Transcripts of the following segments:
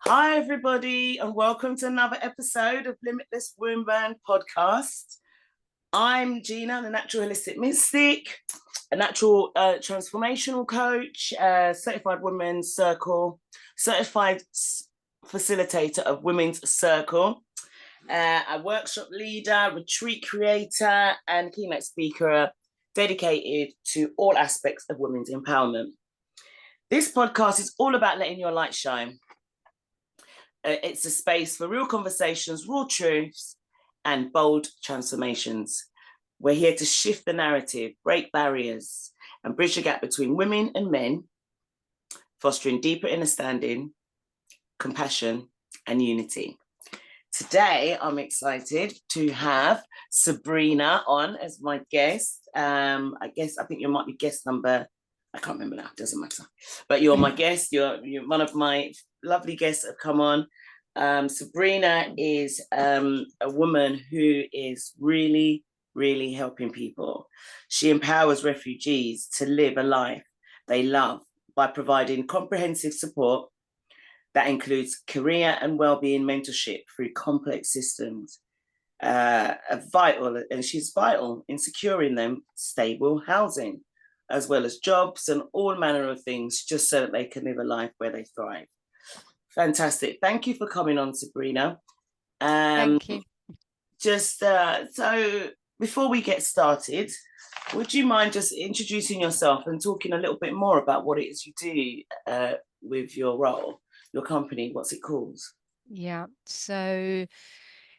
Hi, everybody, and welcome to another episode of Limitless Wombman podcast. I'm Gina, the natural holistic mystic, a natural transformational coach, certified women's circle, certified facilitator of women's circle, a workshop leader, retreat creator, and keynote speaker dedicated to all aspects of women's empowerment. This podcast is all about letting your light shine. It's a space for real conversations, raw truths, and bold transformations. We're here to shift the narrative, break barriers, and bridge the gap between women and men, fostering deeper understanding, compassion, and unity. Today, I'm excited to have Sabrina on as my guest. I think you might be guest number, I can't remember now, doesn't matter. But you're my guest, you're one of my lovely guests that have come on. Sabrina is a woman who is really, really helping people. She empowers refugees to live a life they love by providing comprehensive support that includes career and well-being mentorship through complex systems. She's vital in securing them stable housing, as well as jobs and all manner of things, just so that they can live a life where they thrive. Fantastic. Thank you for coming on, Sabrina. Thank you. So before we get started, would you mind just introducing yourself and talking a little bit more about what it is you do with your role, your company, what's it called? Yeah. So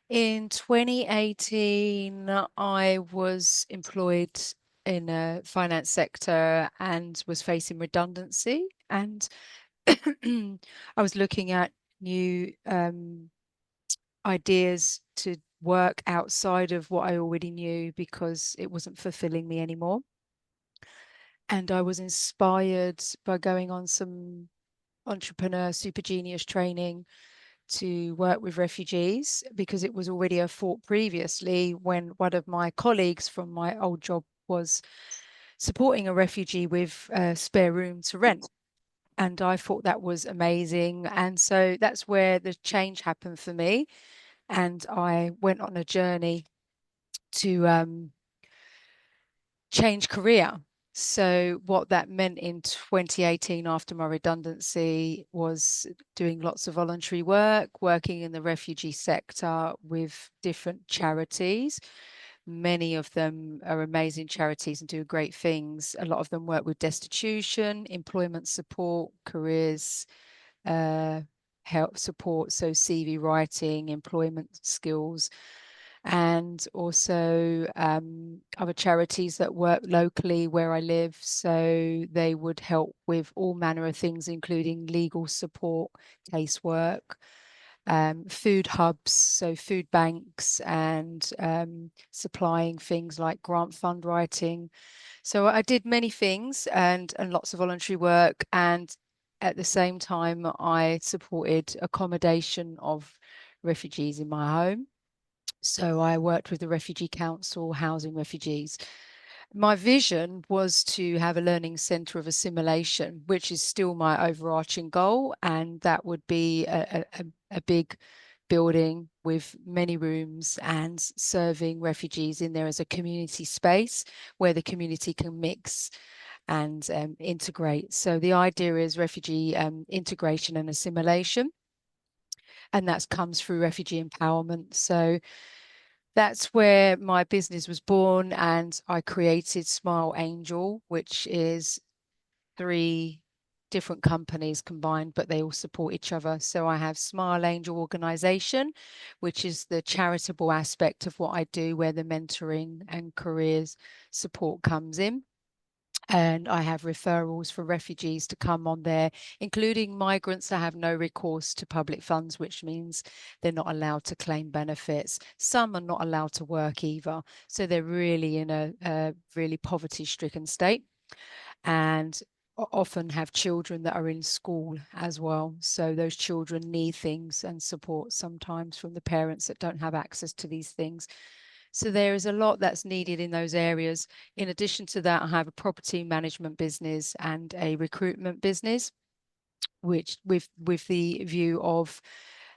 in 2018, I was employed in a finance sector and was facing redundancy. And I was looking at new ideas to work outside of what I already knew because it wasn't fulfilling me anymore. And I was inspired by going on some entrepreneur super genius training to work with refugees because it was already a thought previously when one of my colleagues from my old job was supporting a refugee with a spare room to rent. And I thought that was amazing. And so that's where the change happened for me. And I went on a journey to change career. So what that meant in 2018 after my redundancy was doing lots of voluntary work, working in the refugee sector with different charities. Many of them are amazing charities and do great things. A lot of them work with destitution, employment support, careers, help support, so CV writing, employment skills, and also other charities that work locally where I live. So they would help with all manner of things, including legal support, casework, food hubs, so food banks, and supplying things like grant fund writing. So I did many things and lots of voluntary work. And at the same time, I supported accommodation of refugees in my home. So I worked with the Refugee Council, housing refugees. My vision was to have a learning centre of assimilation, which is still my overarching goal. And that would be a big building with many rooms and serving refugees in there as a community space where the community can mix and integrate. So the idea is refugee integration and assimilation. And that comes through refugee empowerment. So that's where my business was born, and I created Smile Angel, which is 3 different companies combined, but they all support each other. So I have Smile Angel Organization, which is the charitable aspect of what I do, where the mentoring and careers support comes in. And I have referrals for refugees to come on there, including migrants that have no recourse to public funds, which means they're not allowed to claim benefits. Some are not allowed to work either. So they're really in a really poverty-stricken state, and often have children that are in school as well. So those children need things and support sometimes from the parents that don't have access to these things. So there is a lot that's needed in those areas. In addition to that, I have a property management business and a recruitment business. which with the view of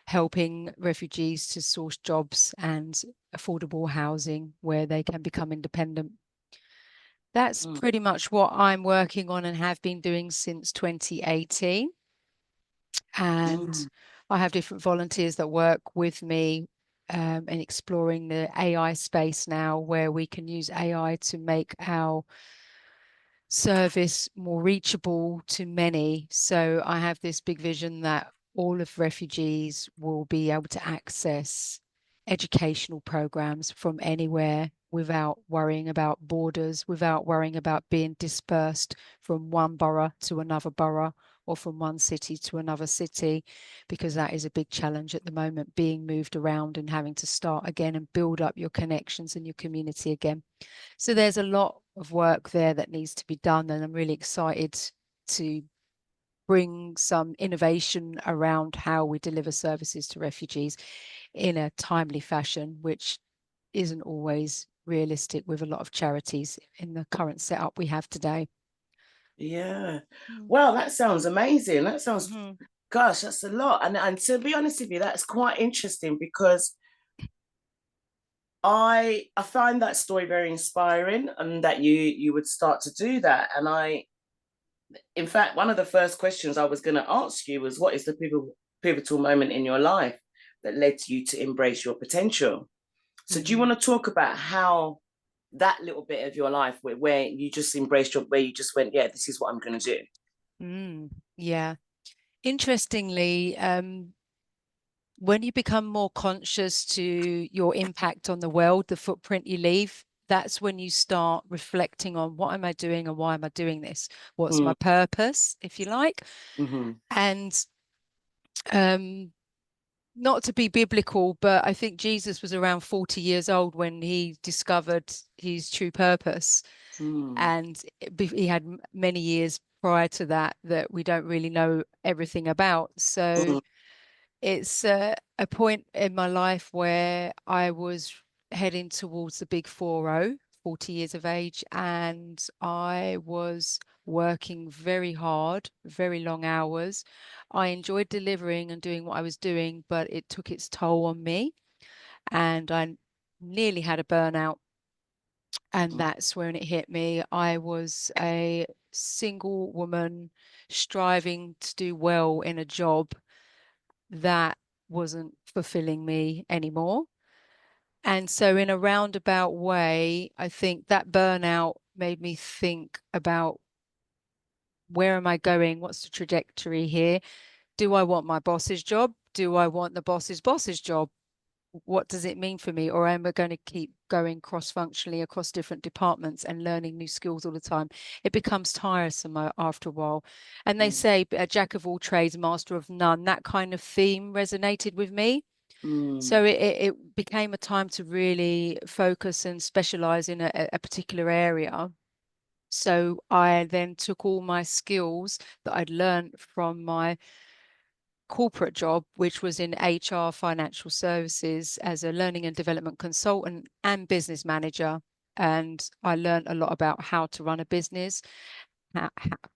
helping refugees to source jobs and affordable housing where they can become independent. That's pretty much what I'm working on and have been doing since 2018. And I have different volunteers that work with me in exploring the AI space now, where we can use AI to make our service more reachable to many. So I have this big vision that all of refugees will be able to access educational programs from anywhere without worrying about borders, without worrying about being dispersed from one borough to another borough or from one city to another city, because that is a big challenge at the moment, being moved around and having to start again and build up your connections and your community again. So there's a lot of work there that needs to be done, and I'm really excited to bring some innovation around how we deliver services to refugees in a timely fashion, which isn't always realistic with a lot of charities in the current setup we have today. Yeah. Well, that sounds amazing. That sounds, gosh, that's a lot. And to be honest with you, that's quite interesting, because I find that story very inspiring, and that you would start to do that. And in fact, one of the first questions I was going to ask you was, what is the pivotal moment in your life that led you to embrace your potential? So do you want to talk about how that little bit of your life where you just embraced where you just went, yeah, this is what I'm going to do? Yeah. Interestingly, when you become more conscious to your impact on the world, the footprint you leave, that's when you start reflecting on, what am I doing and why am I doing this? What's my purpose, if you like? And not to be biblical, but I think Jesus was around 40 years old when he discovered his true purpose. And he had many years prior to that we don't really know everything about. So it's a point in my life where I was heading towards the big 40, 40 years of age, and I was working very hard, very long hours. I enjoyed delivering and doing what I was doing, but it took its toll on me, and I nearly had a burnout. And that's when it hit me. I was a single woman striving to do well in a job that wasn't fulfilling me anymore. And so in a roundabout way, I think that burnout made me think about, where am I going? What's the trajectory here? Do I want my boss's job? Do I want the boss's job? What does it mean for me? Or am I going to keep going cross-functionally across different departments and learning new skills all the time? It becomes tiresome after a while. And they say a jack of all trades, master of none. That kind of theme resonated with me. So it became a time to really focus and specialize in a particular area. So I then took all my skills that I'd learned from my corporate job, which was in HR financial services, as a learning and development consultant and business manager. And I learned a lot about how to run a business,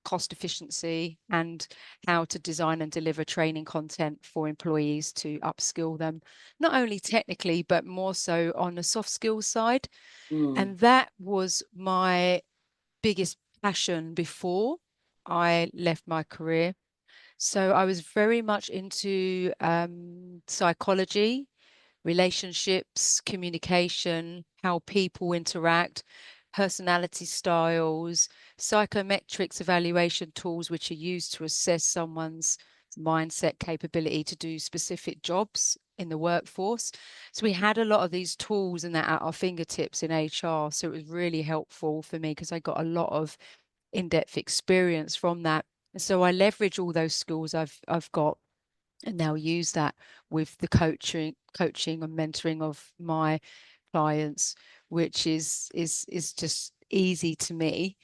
cost efficiency, and how to design and deliver training content for employees to upskill them, not only technically, but more so on the soft skills side. And that was my biggest passion before I left my career. So I was very much into psychology, relationships, communication, how people interact, personality styles, psychometrics evaluation tools, which are used to assess someone's mindset capability to do specific jobs in the workforce. So we had a lot of these tools and that at our fingertips in HR. So it was really helpful for me because I got a lot of in-depth experience from that. And so I leverage all those skills I've got and now use that with the coaching and mentoring of my clients, which is just easy to me.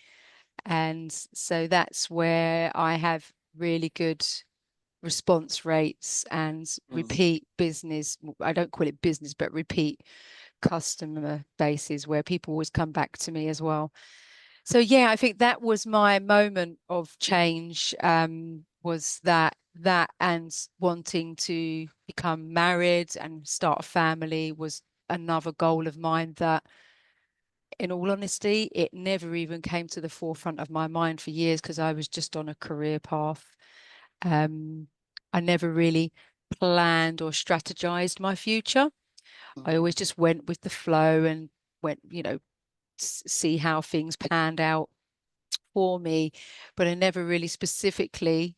And so that's where I have really good response rates and repeat business. I don't call it business, but repeat customer bases where people always come back to me as well. So yeah, I think that was my moment of change, was that and wanting to become married and start a family was another goal of mine that, in all honesty, it never even came to the forefront of my mind for years because I was just on a career path. I never really planned or strategized my future. I always just went with the flow and went, see how things panned out for me, but I never really specifically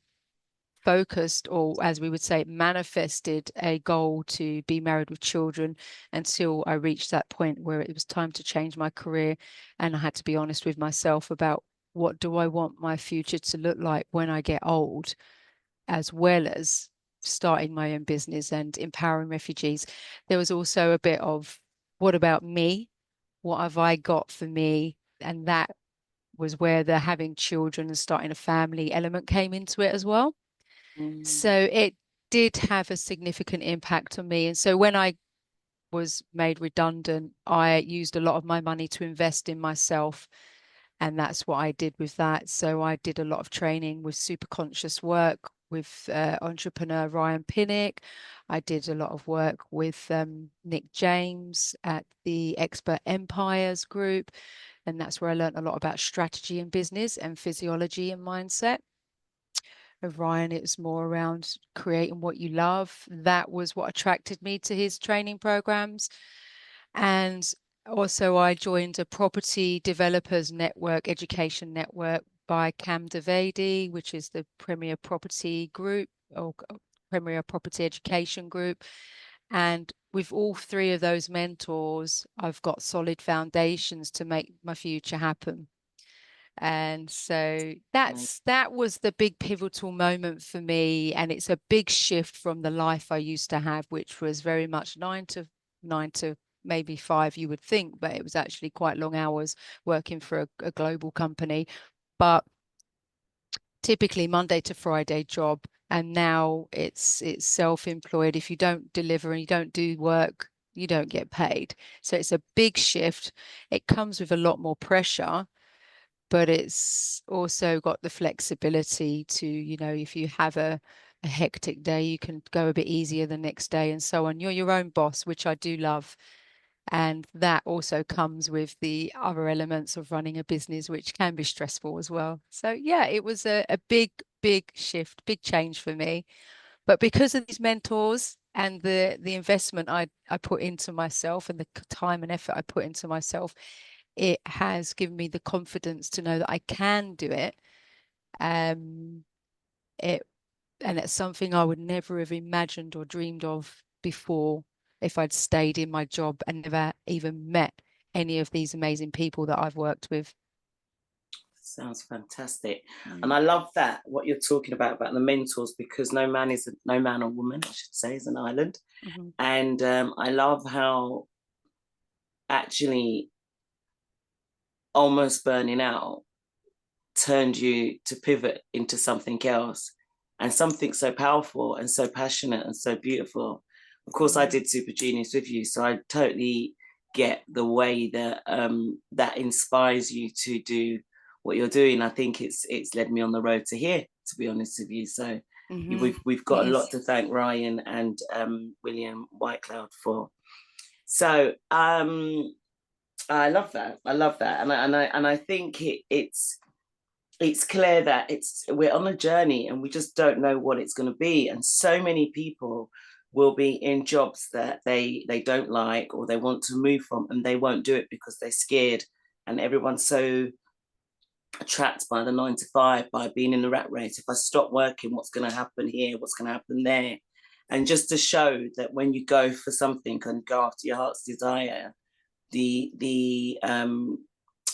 focused, or as we would say, manifested a goal to be married with children until I reached that point where it was time to change my career. And I had to be honest with myself about, what do I want my future to look like when I get old, as well as starting my own business and empowering refugees. There was also a bit of, what about me? What have I got for me? And that was where the having children and starting a family element came into it as well. So it did have a significant impact on me. And so when I was made redundant, I used a lot of my money to invest in myself. And that's what I did with that. So I did a lot of training with super conscious work with entrepreneur Ryan Pinnock. I did a lot of work with Nick James at the Expert Empires group. And that's where I learned a lot about strategy in business and physiology and mindset. Of Ryan, it was more around creating what you love. That was what attracted me to his training programs. And also I joined a property developers network, education network by Cam Davidi, which is the premier property group or premier property education group. And with all three of those mentors, I've got solid foundations to make my future happen. And so that was the big pivotal moment for me. And it's a big shift from the life I used to have, which was very much nine to maybe 5, you would think, but it was actually quite long hours working for a global company, but typically Monday to Friday job. And now it's self-employed. If you don't deliver and you don't do work, you don't get paid. So it's a big shift. It comes with a lot more pressure, but it's also got the flexibility to, if you have a hectic day, you can go a bit easier the next day and so on. You're your own boss, which I do love. And that also comes with the other elements of running a business, which can be stressful as well. So yeah, it was a big, big shift, big change for me. But because of these mentors and the investment I put into myself and the time and effort I put into myself, it has given me the confidence to know that I can do it. And it's something I would never have imagined or dreamed of before if I'd stayed in my job and never even met any of these amazing people that I've worked with. Sounds fantastic. And I love that, what you're talking about the mentors, because no man or woman, I should say, is an island. And I love how actually almost burning out turned you to pivot into something else, and something so powerful and so passionate and so beautiful. Of course, I did Super Genius with you, so I totally get the way that that inspires you to do what you're doing. I think it's led me on the road to here, to be honest with you. So we've got a lot to thank Ryan and William Whitecloud for. So I love that. And I think it's clear that we're on a journey and we just don't know what it's going to be. And so many people will be in jobs that they don't like or they want to move from, and they won't do it because they're scared. And everyone's so trapped by the 9 to 5, by being in the rat race. If I stop working, what's going to happen here? What's going to happen there? And just to show that when you go for something and go after your heart's desire,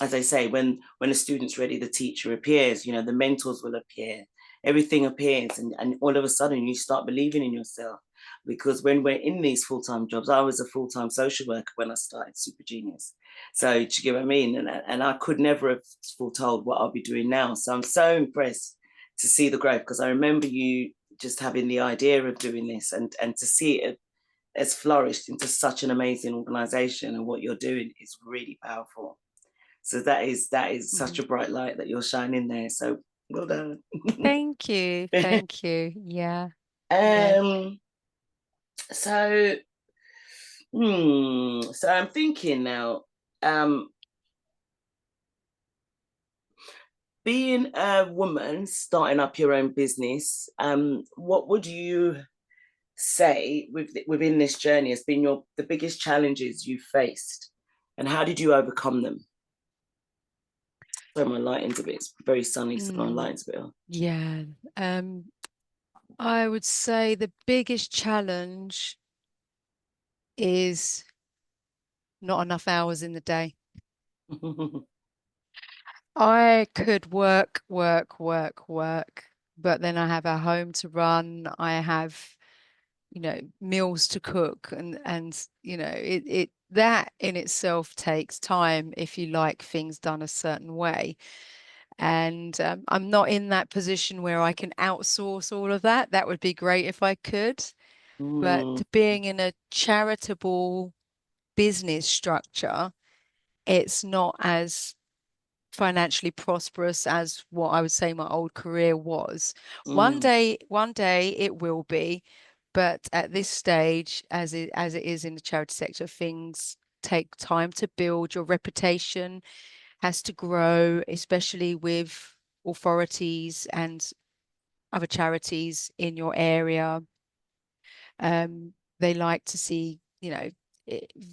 as I say, when a student's ready, the teacher appears, the mentors will appear, everything appears, and all of a sudden you start believing in yourself. Because when we're in these full-time jobs, I was a full-time social worker when I started Super Genius. So do you get what I mean? And I could never have foretold what I'll be doing now. So I'm so impressed to see the growth, because I remember you just having the idea of doing this, and to see it has flourished into such an amazing organization, and what you're doing is really powerful. So that is such a bright light that you're shining there. So Well done. Thank you. Thank you. Yeah. Yeah. um, so, so I'm thinking now, being a woman starting up your own business, what would you say within this journey has been the biggest challenges you faced, and how did you overcome them? So my lighting's a bit, it's very sunny, so my lighting's a bit on. Yeah. I would say the biggest challenge is not enough hours in the day. I could work, but then I have a home to run. I have, meals to cook, and it that in itself takes time if you like things done a certain way. And I'm not in that position where I can outsource all of that. That would be great if I could. But Mm, being in a charitable business structure, it's not as financially prosperous as what I would say my old career was. mm, One day it will be, but at this stage, as it is in the charity sector, things take time to build. Your reputation has to grow, especially with authorities and other charities in your area. They like to see,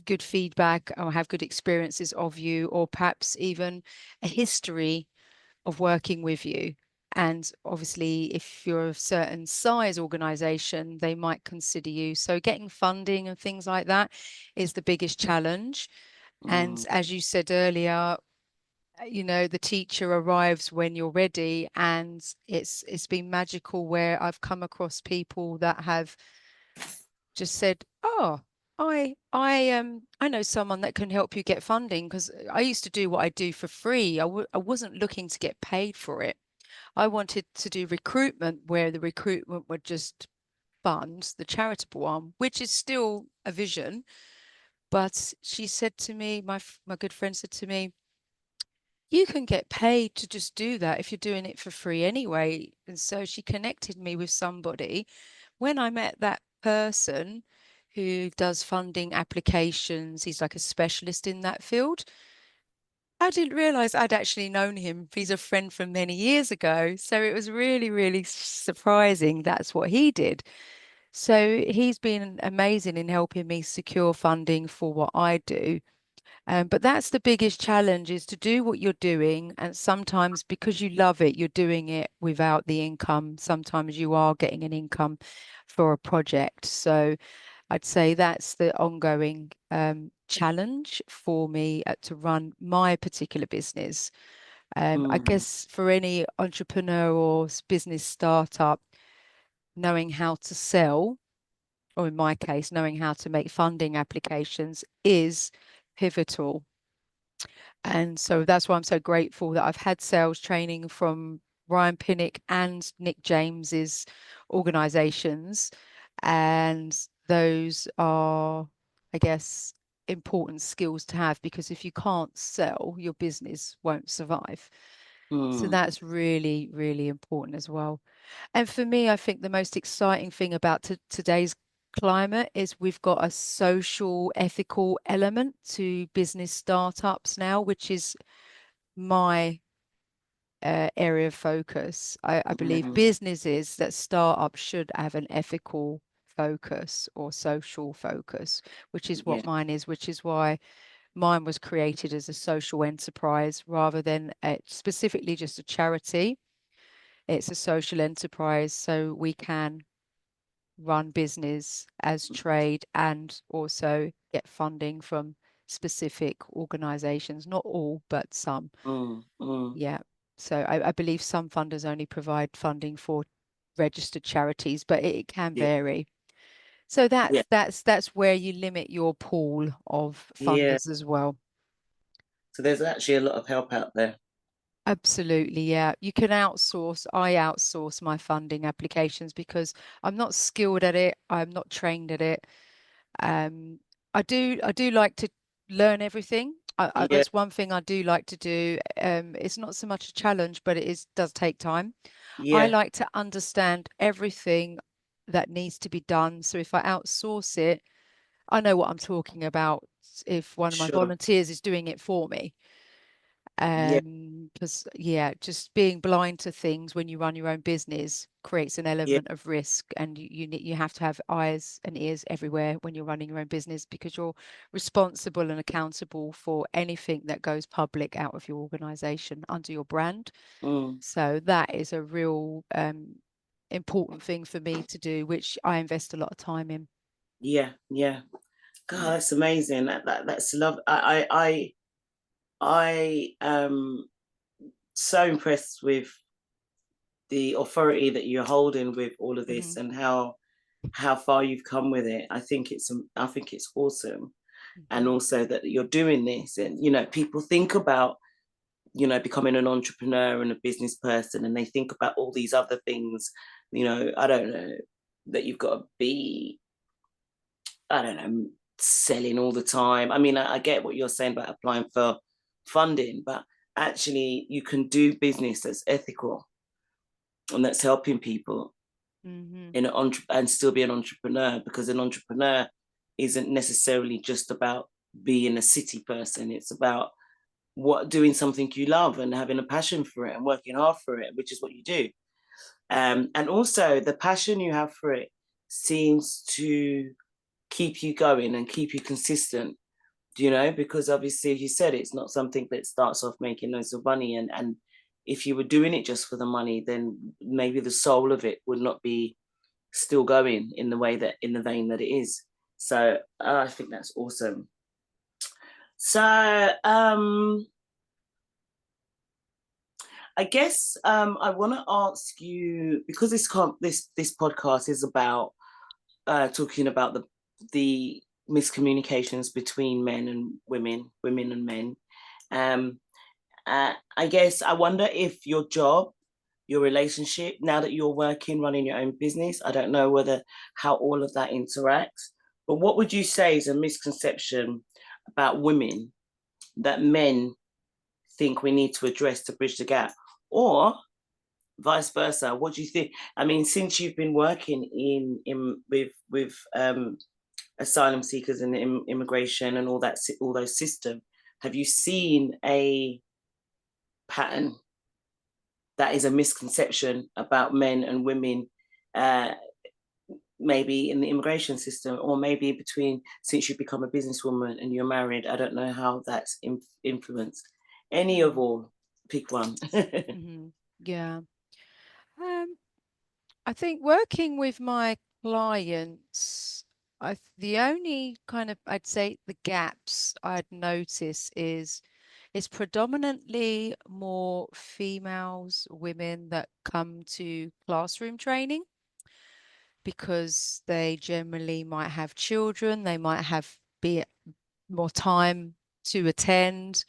good feedback or have good experiences of you, or perhaps even a history of working with you. And obviously, if you're a certain size organization, they might consider you. So getting funding and things like that is the biggest challenge. And mm, as you said earlier, the teacher arrives when you're ready, and it's been magical where I've come across people that have just said, "Oh, I know someone that can help you get funding, because I used to do what I do for free. I wasn't looking to get paid for it. I wanted to do recruitment where the recruitment would just fund the charitable arm, which is still a vision." But she said to me, my good friend said to me, "You can get paid to just do that if you're doing it for free anyway." And so she connected me with somebody. When I met that person who does funding applications, he's like a specialist in that field. I didn't realize I'd actually known him. He's a friend from many years ago. So it was really, really surprising that's what he did. So he's been amazing in helping me secure funding for what I do. But that's the biggest challenge, is to do what you're doing. And sometimes because you love it, you're doing it without the income. Sometimes you are getting an income for a project. So I'd say that's the ongoing challenge for me to run my particular business. I mm, guess for any entrepreneur or business startup, knowing how to sell, or in my case, knowing how to make funding applications is pivotal. And so that's why I'm so grateful that I've had sales training from Ryan Pinnock and Nick James's organizations. And those are, I guess, important skills to have, because if you can't sell, your business won't survive. So mm, that's really, really important as well. And for me, I think the most exciting thing about today's climate is we've got a social, ethical element to business startups now, which is my area of focus. I believe mm. businesses that start up should have an ethical focus or social focus, which is Yeah. what mine is, which is why mine was created as a social enterprise rather than specifically just a charity. It's a social enterprise, so we can run business as trade and also get funding from specific organizations, not all, but some. Mm, mm. Yeah. So I believe some funders only provide funding for registered charities, but it can Yeah. vary. So Yeah. that's where you limit your pool of Yeah. funders as well. So there's actually a lot of help out there. Absolutely, yeah. You can outsource. I outsource my funding applications because I'm not skilled at it. I'm not trained at it. Um, I do like to learn everything. Yeah. That's one thing I do like to do. It's not so much a challenge, but does take time. I Yeah. like to understand everything that needs to be done. So if I outsource it, I know what I'm talking about if one of my Sure. volunteers is doing it for me. Yeah. Because yeah, just being blind to things when you run your own business creates an Yeah. element of risk, and you have to have eyes and ears everywhere when you're running your own business, because you're responsible and accountable for anything that goes public out of your organization under your brand. Mm. So that is a real important thing for me to do, which I invest a lot of time in. Yeah. Yeah. God, that's amazing. That's love. I am so impressed with the authority that you're holding with all of Hmm. this, and how far you've come with it. I think it's awesome. And Hmm. also that you're doing this, and people think about becoming an entrepreneur and a business person, and they think about all these other things. I don't know, that you've got to be, I don't know, selling all the time. I mean, I get what you're saying about applying for funding, but actually you can do business that's ethical and that's helping people Hmm. and still be an entrepreneur, because an entrepreneur isn't necessarily just about being a city person. It's about doing something you love and having a passion for it and working hard for it, which is what you do. And also the passion you have for it seems to keep you going and keep you consistent, because obviously you said it's not something that starts off making loads of money, and if you were doing it just for the money, then maybe the soul of it would not be still going in the vein that it is. So I think that's awesome. So I guess I want to ask you, because this podcast is about talking about the miscommunications between men and women and men. Um, I guess I wonder if your job, your relationship, now that you're working, running your own business, I don't know whether how all of that interacts, but what would you say is a misconception about women that men think we need to address to bridge the gap? Or vice versa, what do you think? I mean, since you've been working in with asylum seekers and immigration and all those systems, have you seen a pattern that is a misconception about men and women, uh, maybe in the immigration system, or maybe between, since you become a businesswoman and you're married? I don't know how that's influenced. Any of Mm. all, pick one. Hmm. Yeah. Um, I think working with my clients, the only kind of, I'd say, the gaps I'd notice is it's predominantly more females, women that come to classroom training because they generally might have children, they might have be more time to attend.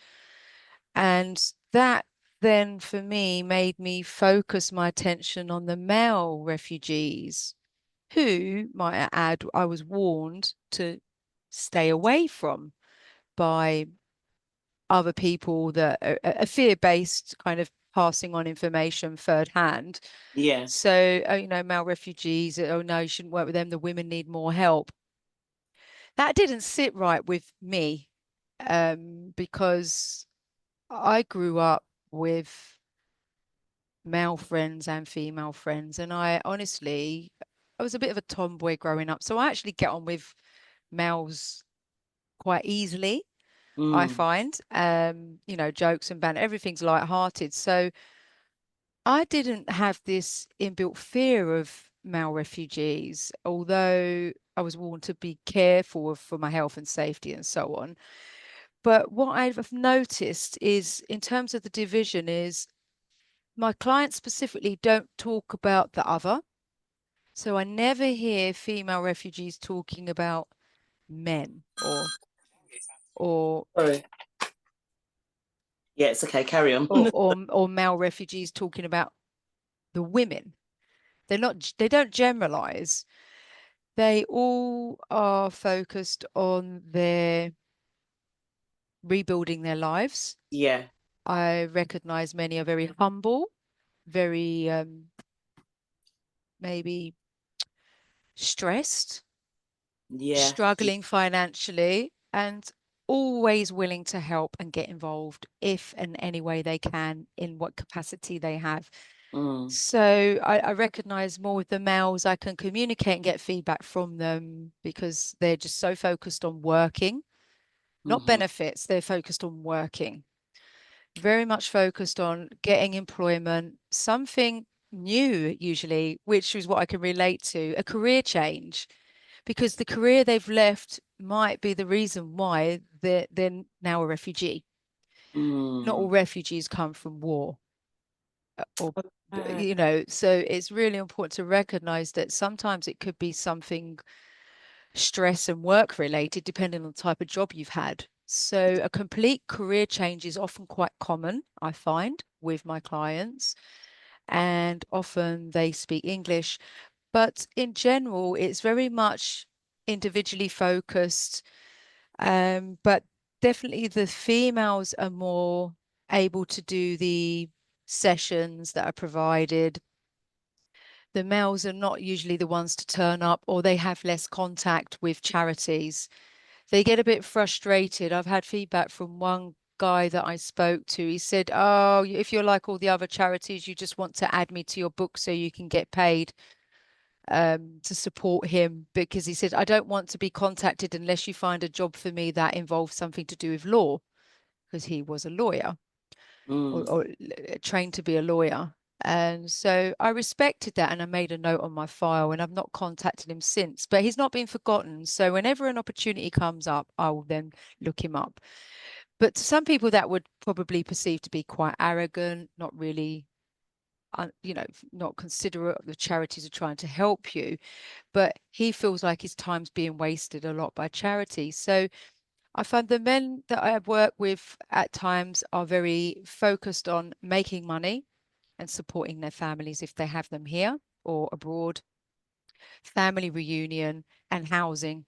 And that then for me made me focus my attention on the male refugees, who, might I add, I was warned to stay away from by other people that are fear-based, kind of passing on information third hand. Yeah. So, male refugees, oh no, you shouldn't work with them. The women need more help. That didn't sit right with me, because I grew up with male friends and female friends, and I was a bit of a tomboy growing up, so I actually get on with males quite easily. I Mm. find, jokes and banter, everything's light-hearted. So I didn't have this inbuilt fear of male refugees, although I was warned to be careful for my health and safety and so on. But what I've noticed is, in terms of the division, is my clients specifically don't talk about the other. So I never hear female refugees talking about men or Sorry. Yeah, it's okay. Carry on. or male refugees talking about the women. They don't generalize. They all are focused on their rebuilding their lives. Yeah. I recognize many are very humble, very maybe stressed, Yeah. struggling financially, and always willing to help and get involved if in any way they can, in what capacity they have. Mm. So I recognize more with the males. I can communicate and get feedback from them because they're just so focused on working, not Mm-hmm. benefits. They're focused on working, very much focused on getting employment, something new, usually, which is what I can relate to, a career change, because the career they've left might be the reason why they're now a refugee. Not all Mm. refugees come from war or Okay. you know, so it's really important to recognize that sometimes it could be something stress and work related, depending on the type of job you've had. So a complete career change is often quite common, I find, with my clients, and often they speak English. But in general, it's very much individually focused. But definitely the females are more able to do the sessions that are provided. The males are not usually the ones to turn up, or they have less contact with charities. They get a bit frustrated. I've had feedback from one guy that I spoke to. He said, "Oh, if you're like all the other charities, you just want to add me to your book so you can get paid to support him." Because he said, "I don't want to be contacted unless you find a job for me that involves something to do with law," because he was a lawyer Mm. or trained to be a lawyer. And so I respected that and I made a note on my file, and I've not contacted him since, but he's not been forgotten. So whenever an opportunity comes up, I will then look him up. But to some people that would probably perceive to be quite arrogant, not really, you know, not considerate of the charities are trying to help you, but he feels like his time's being wasted a lot by charities. So I find the men that I work with at times are very focused on making money and supporting their families if they have them here or abroad, family reunion and housing.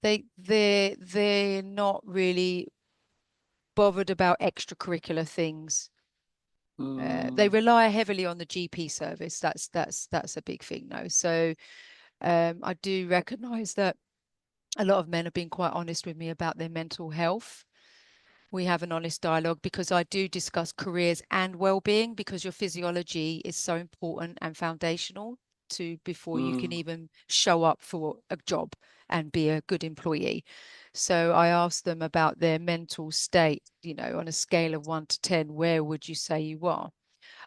They're not really bothered about extracurricular things. They Mm. rely heavily on the GP service. That's a big thing, though. So I do recognise that a lot of men have been quite honest with me about their mental health. We have an honest dialogue because I do discuss careers and well-being, because your physiology is so important and foundational to before you can Mm. even show up for a job and be a good employee. So I asked them about their mental state, you know, on a scale of 1 to 10, where would you say you are?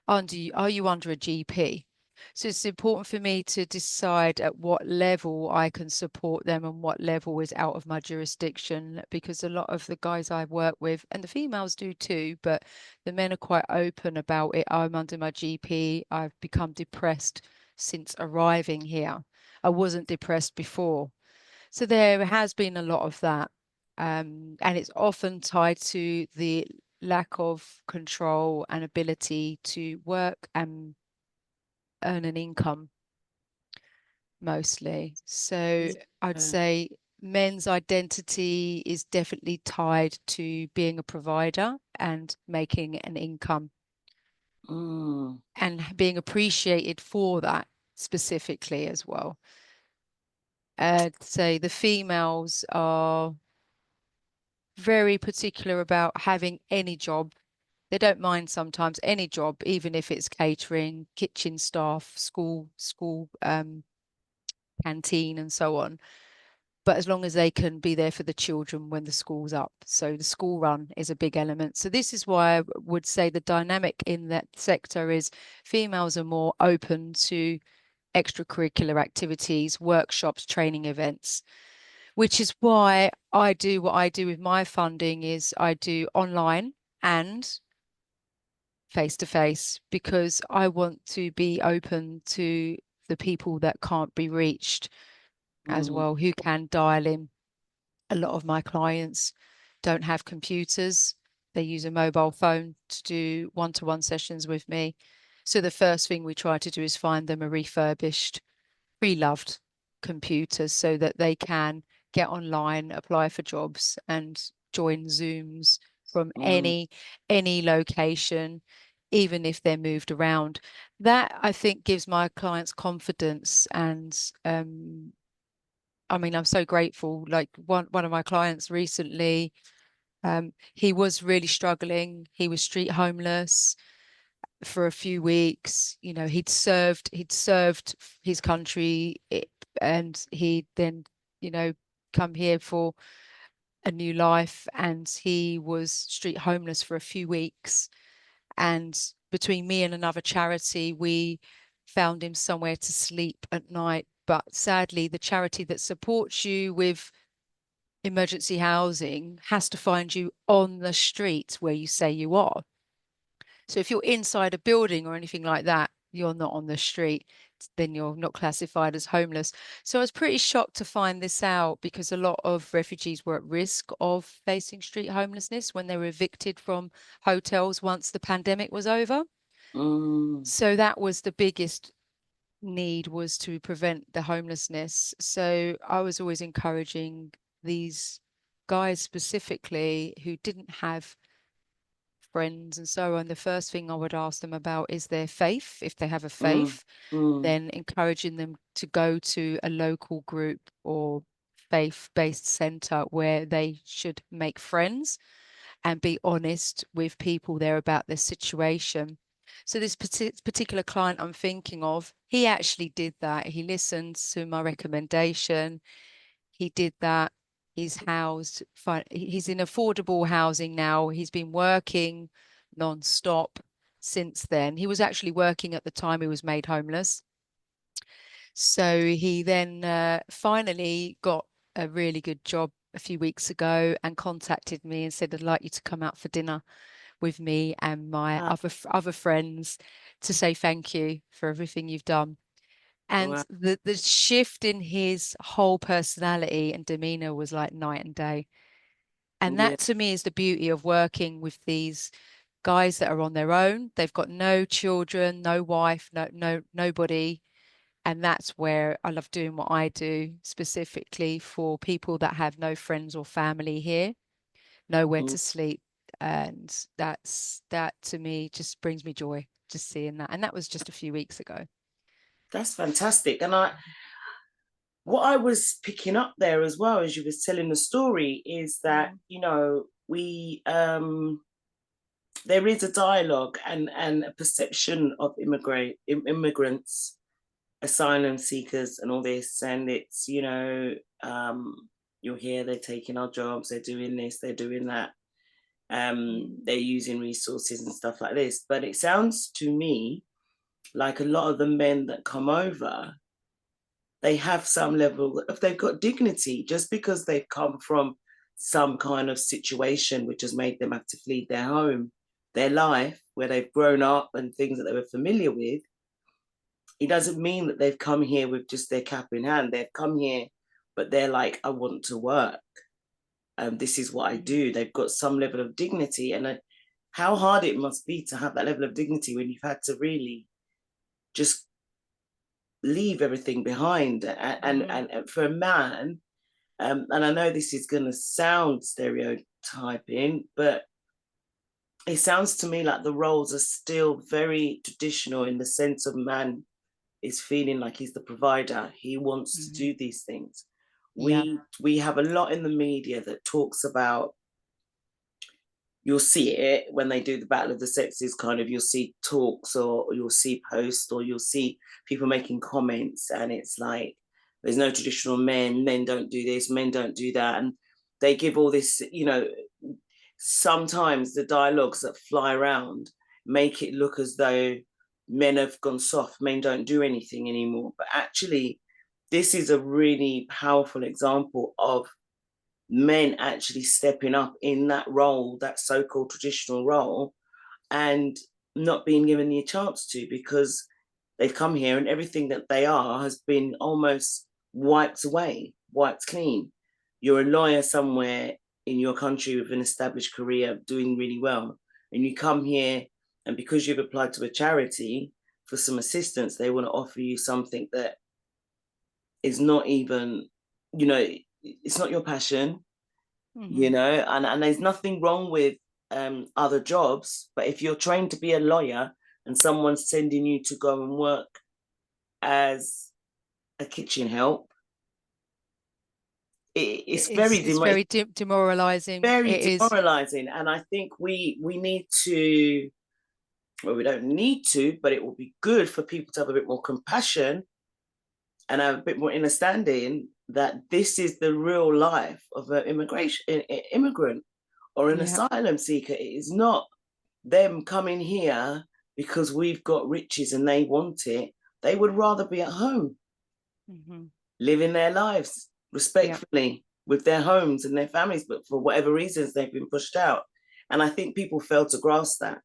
Are you under a GP? So it's important for me to decide at what level I can support them and what level is out of my jurisdiction, because a lot of the guys I work with, and the females do too, but the men are quite open about it. I'm under my GP. I've become depressed since arriving here. I wasn't depressed before. So there has been a lot of that. And it's often tied to the lack of control and ability to work and earn an income mostly. So I'd Yeah. say men's identity is definitely tied to being a provider and making an income Mm. and being appreciated for that specifically as well. I'd say the females are very particular about having any job. They don't mind sometimes any job, even if it's catering, kitchen staff, school canteen and so on. But as long as they can be there for the children when the school's up. So the school run is a big element. So this is why I would say the dynamic in that sector is females are more open to extracurricular activities, workshops, training events, which is why I do what I do with my funding is I do online and face to face, because I want to be open to the people that can't be reached as Mm. well, who can dial in. A lot of my clients don't have computers. They use a mobile phone to do one-to-one sessions with me. So the first thing we try to do is find them a refurbished, pre-loved computer so that they can get online, apply for jobs and join Zooms from Mm, any location, even if they're moved around. That, I think, gives my clients confidence. And I mean, I'm so grateful. Like one of my clients recently, he was really struggling. He was street homeless for a few weeks. You know, he'd served his country, and he'd then, you know, come here for a new life, and he was street homeless for a few weeks. And between me and another charity, we found him somewhere to sleep at night. But sadly, the charity that supports you with emergency housing has to find you on the street where you say you are. So if you're inside a building or anything like that, you're not on the street, then you're not classified as homeless. So I was pretty shocked to find this out, because a lot of refugees were at risk of facing street homelessness when they were evicted from hotels once the pandemic was over. mm, So that was the biggest need, was to prevent the homelessness. So I was always encouraging these guys specifically who didn't have friends and so on. The first thing I would ask them about is their faith. If they have a mm, faith, mm, then encouraging them to go to a local group or faith-based center where they should make friends and be honest with people there about their situation. So this particular client I'm thinking of, he actually did that. He listened to my recommendation. He did that. He's housed, he's in affordable housing now. He's been working non-stop since then. He was actually working at the time he was made homeless. So he then finally got a really good job a few weeks ago and contacted me and said, I'd like you to come out for dinner with me and my wow, other friends to say thank you for everything you've done. And wow, the shift in his whole personality and demeanor was like night and day. And yeah, that to me is the beauty of working with these guys that are on their own. They've got no children, no wife, nobody. And that's where I love doing what I do, specifically for people that have no friends or family here, nowhere mm, to sleep. And that to me just brings me joy, just seeing that. And that was just a few weeks ago. that's fantastic. And what I was picking up there as well as you was telling the story is that, Mm, you know, we there is a dialogue and a perception of immigrants, asylum seekers, and all this, and it's, you know, you're here, they're taking our jobs, they're doing this, they're doing that, mm, they're using resources and stuff like this. But it sounds to me like a lot of the men that come over, they have some level of, they've got dignity just because they've come from some kind of situation which has made them have to flee their home, their life, where they've grown up and things that they were familiar with. It doesn't mean that they've come here with just their cap in hand. They've come here, but they're like, I want to work. This is what I mm, do. They've got some level of dignity. And how hard it must be to have that level of dignity when you've had to really just leave everything behind. And for a man, and I know this is going to sound stereotyping, but it sounds to me like the roles are still very traditional in the sense of man is feeling like he's the provider. He wants to mm. do these things. Yeah. We have a lot in the media that talks about, you'll see it when they do the battle of the sexes, kind of, you'll see talks or you'll see posts or you'll see people making comments, and it's like there's no traditional men don't do this, men don't do that, and they give all this, you know, sometimes the dialogues that fly around make it look as though men have gone soft, men don't do anything anymore. But actually, this is a really powerful example of men actually stepping up in that role, that so-called traditional role, and not being given the chance to, because they've come here and everything that they are has been almost wiped away, wiped clean. You're a lawyer somewhere in your country with an established career doing really well, and you come here, and because you've applied to a charity for some assistance, they want to offer you something that is not even, you know, it's not your passion, you know, and there's nothing wrong with other jobs, but if you're trained to be a lawyer and someone's sending you to go and work as a kitchen help, it's very demoralizing. Very It is. demoralizing. And I think we need to, well, we don't need to, but it will be good for people to have a bit more compassion and have a bit more understanding that this is the real life of an immigrant or an asylum seeker. It is not them coming here because we've got riches and they want it. They would rather be at home, living their lives respectfully with their homes and their families, but for whatever reasons they've been pushed out. And I think people fail to grasp that.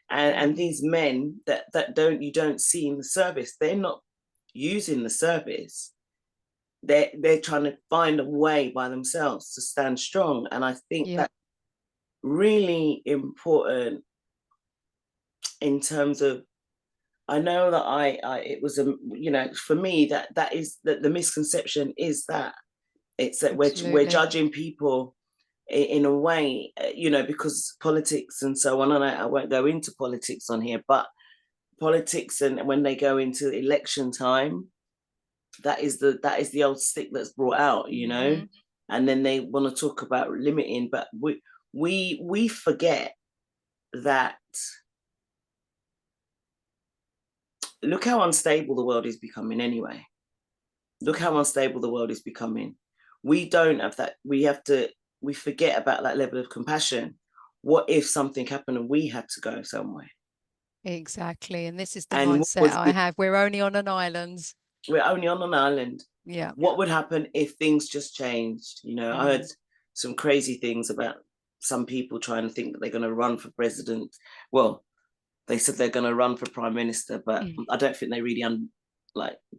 And these men that you don't see in the service, they're not using the service. They're trying to find a way by themselves to stand strong. And I think that's really important in terms of, I know that it was you know, for me that is that the misconception is that it's that we're judging people in a way, you know, because politics and so on, and I won't go into politics on here, but politics, and when they go into election time, that is the old stick that's brought out, you know, and then they want to talk about limiting, but we forget that. Look how unstable the world is becoming anyway. Look how unstable the world is becoming. We don't have that. We forget about that level of compassion. What if something happened and we had to go somewhere? Exactly. And this is the mindset I have. We're only on an island. We're only on an island. Yeah. What would happen if things just changed? You know, I heard some crazy things about some people trying to think that they're going to run for president. Well, they said they're going to run for prime minister, but I don't think they really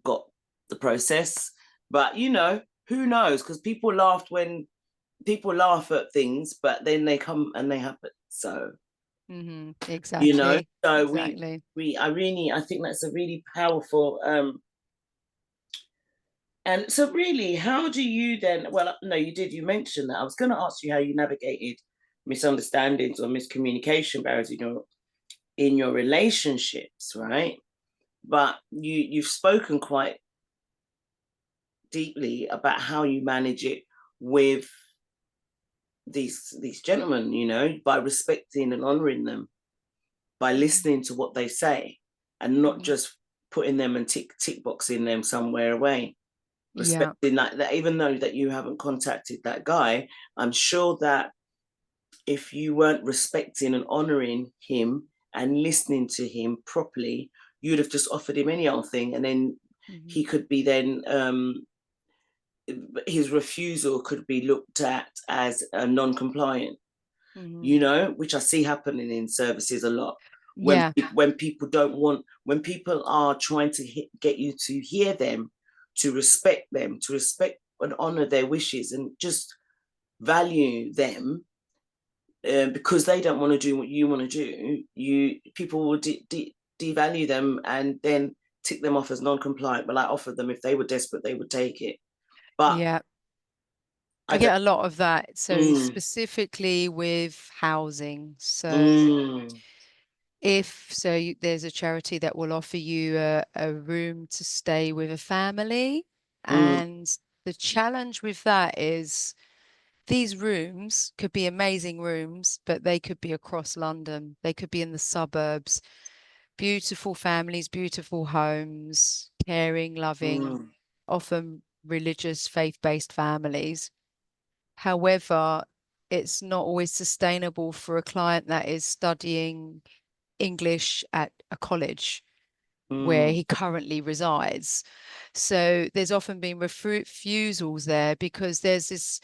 got the process. But, you know, who knows? Because people laugh at things, but then they come and they happen. So, exactly. You know, so exactly. I think that's a really powerful. And so really, how do you then, well, no, you mentioned that. I was going to ask you how you navigated misunderstandings or miscommunication barriers, you know, in your relationships, right? But you've spoken quite deeply about how you manage it with these gentlemen, you know, by respecting and honoring them, by listening to what they say, and not just putting them and tick boxing them somewhere away. Respecting that even though that you haven't contacted that guy, I'm sure that if you weren't respecting and honoring him and listening to him properly, you'd have just offered him any old thing, and then he could be then his refusal could be looked at as a non-compliant, you know, which I see happening in services a lot. When people don't want, when people are trying to get you to hear them, to respect and honor their wishes and just value them, because they don't want to do what you want to do, people will devalue them and then tick them off as non-compliant. But I offered them, if they were desperate, they would take it. But I get a lot of that. So specifically with housing. So there's a charity that will offer you a room to stay with a family, and the challenge with that is these rooms could be amazing rooms, but they could be across London. They could be in the suburbs. Beautiful families, beautiful homes, caring, loving, often religious, faith-based families. However, it's not always sustainable for a client that is studying English at a college where he currently resides. So there's often been refusals there because there's this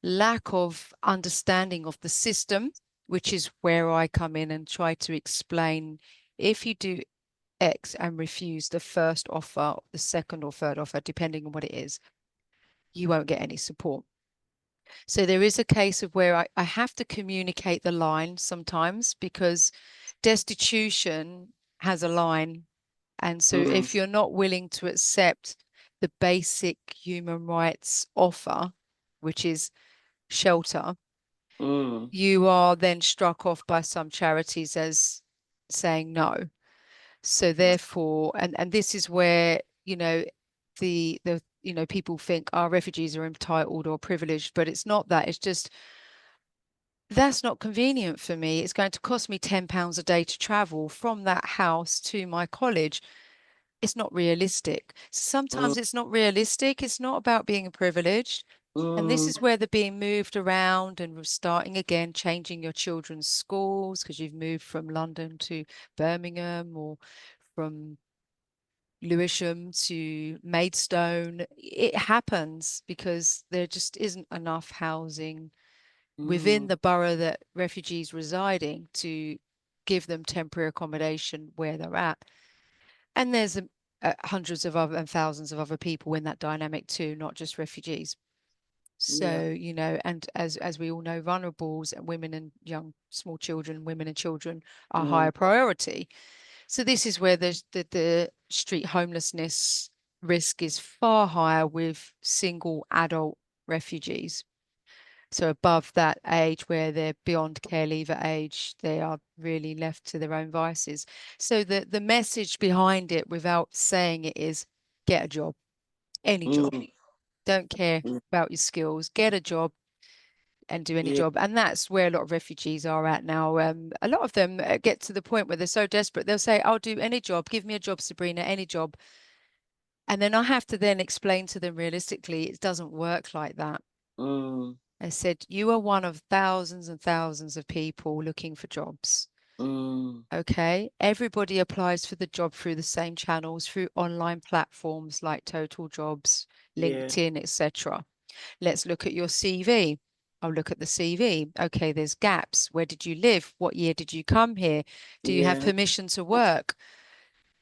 lack of understanding of the system, which is where I come in and try to explain, if you do X and refuse the first offer, the second or third offer, depending on what it is, you won't get any support. So there is a case of where I have to communicate the line sometimes, because destitution has a line. And so if you're not willing to accept the basic human rights offer, which is shelter, you are then struck off by some charities as saying no. So therefore, and this is where, the people think our refugees are entitled or privileged, but it's not that. It's just that's not convenient for me. It's going to cost me £10 a day to travel from that house to my college. It's not realistic. Sometimes it's not realistic. It's not about being privileged. And this is where they're being moved around and starting again, changing your children's schools because you've moved from London to Birmingham or from Lewisham to Maidstone. It happens because there just isn't enough housing within the borough that refugees residing to give them temporary accommodation where they're at. And there's hundreds of other and thousands of other people in that dynamic too, not just refugees. So, and as we all know, vulnerables and women and young small children, women and children are higher priority. So this is where the street homelessness risk is far higher with single adult refugees. So above that age where they're beyond care leaver age, they are really left to their own vices. So the message behind it, without saying it, is get a job, any job. Don't care about your skills. Get a job and do any job. And that's where a lot of refugees are at now. A lot of them get to the point where they're so desperate, they'll say, I'll do any job. Give me a job, Sabrina, any job. And then I have to then explain to them realistically, it doesn't work like that. I said, you are one of thousands and thousands of people looking for jobs. Okay. Everybody applies for the job through the same channels, through online platforms like Total Jobs, LinkedIn, etc. Let's look at your CV. I'll look at the CV. Okay, there's gaps. Where did you live? What year did you come here? Do you have permission to work?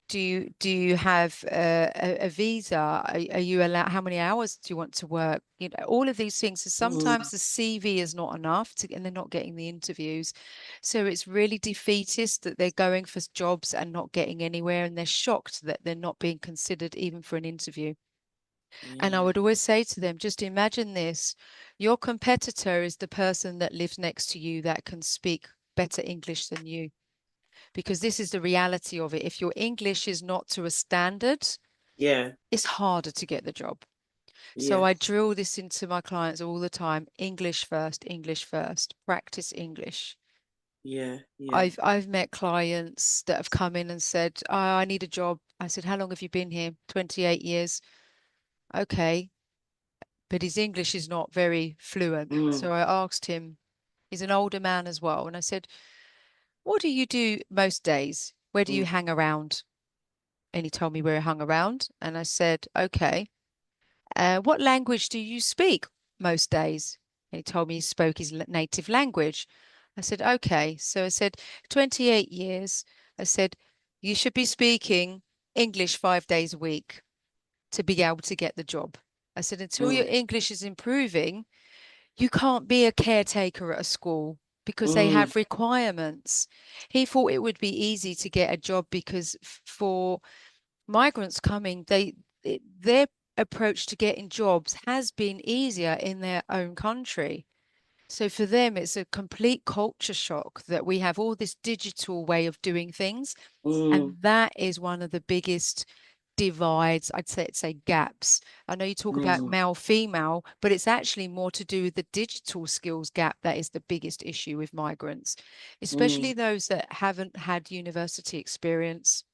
Do you have a visa? Are you allowed? How many hours do you want to work? All of these things. So sometimes the CV is not enough and they're not getting the interviews. So it's really defeatist that they're going for jobs and not getting anywhere, and they're shocked that they're not being considered even for an interview. And I would always say to them, just imagine this. Your competitor is the person that lives next to you that can speak better English than you. Because this is the reality of it. If your English is not to a standard, it's harder to get the job. So I drill this into my clients all the time. English first, practice English. I've met clients that have come in and said, oh, I need a job. I said, how long have you been here? 28 years. Okay. But his English is not very fluent. So I asked him, he's an older man as well. And I said, what do you do most days? Where do you hang around? And he told me where he hung around. And I said, okay, what language do you speak most days? And he told me he spoke his native language. I said, okay. So I said, 28 years. I said, you should be speaking English 5 days a week to be able to get the job. I said, until your English is improving, you can't be a caretaker at a school because they have requirements. He thought it would be easy to get a job because for migrants coming, their approach to getting jobs has been easier in their own country. So for them, it's a complete culture shock that we have all this digital way of doing things. And that is one of the biggest divides, I'd say gaps. I know you talk about male, female, but it's actually more to do with the digital skills gap that is the biggest issue with migrants, especially those that haven't had university experience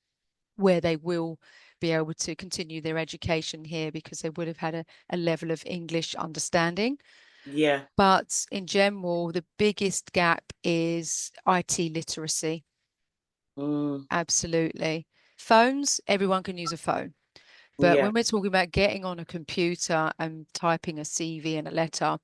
where they will be able to continue their education here because they would have had a level of English understanding. But in general, the biggest gap is IT literacy. Absolutely. Phones, everyone can use a phone. But when we're talking about getting on a computer and typing a CV and a letter,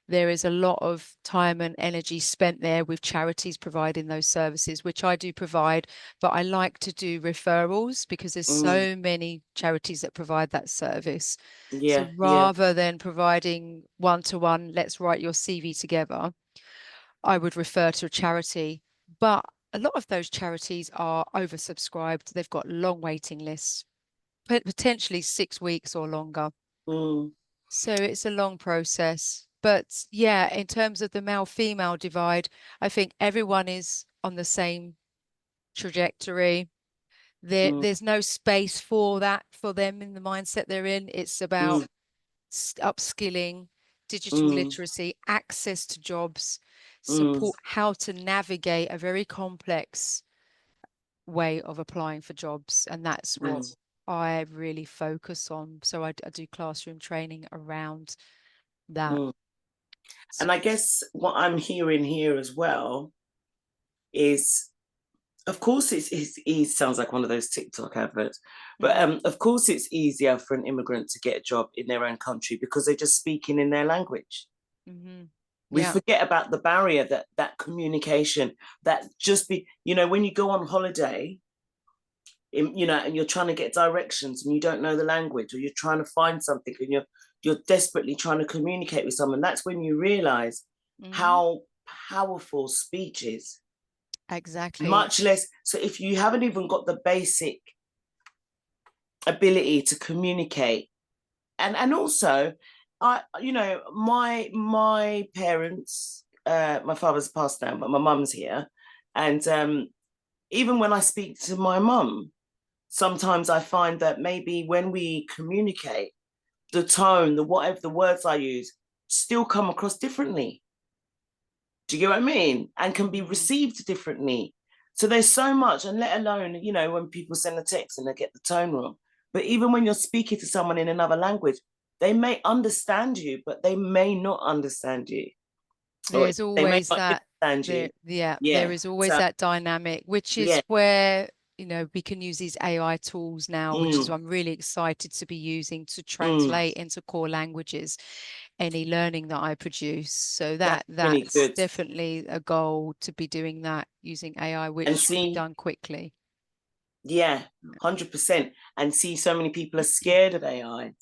there is a lot of time and energy spent there with charities providing those services, which I do provide, but I like to do referrals because there's so many charities that provide that service. So rather than providing one-to-one, let's write your CV together, I would refer to a charity. But a lot of those charities are oversubscribed. They've got long waiting lists, potentially 6 weeks or longer. So it's a long process. But yeah, in terms of the male-female divide, I think everyone is on the same trajectory. There's no space for that for them in the mindset they're in. It's about upskilling, digital literacy, access to jobs, support, how to navigate a very complex way of applying for jobs. And that's what I really focus on. So I do classroom training around that. And I guess what I'm hearing here as well is, of course, it sounds like one of those TikTok adverts, but of course it's easier for an immigrant to get a job in their own country because they're just speaking in their language. We forget about the barrier, that communication, that just be, you know, when you go on holiday, you know, and you're trying to get directions and you don't know the language, or you're trying to find something and you're desperately trying to communicate with someone, that's when you realize how powerful speech is. Exactly. Much less, so if you haven't even got the basic ability to communicate, and also, you know, my parents, my father's passed now, but my mum's here, and even when I speak to my mum, sometimes I find that maybe when we communicate, the tone, the whatever the words I use, still come across differently. Do you get what I mean? And can be received differently. So there's so much, and let alone, you know, when people send a text and they get the tone wrong. But even when you're speaking to someone in another language, they may understand you, but they may not understand you. There's always that. Yeah, there is always that dynamic, which is where, you know, we can use these AI tools now, which is what I'm really excited to be using to translate into core languages any learning that I produce. So that's definitely a goal, to be doing that using AI, which can be done quickly. Yeah, 100%. And see, so many people are scared of AI,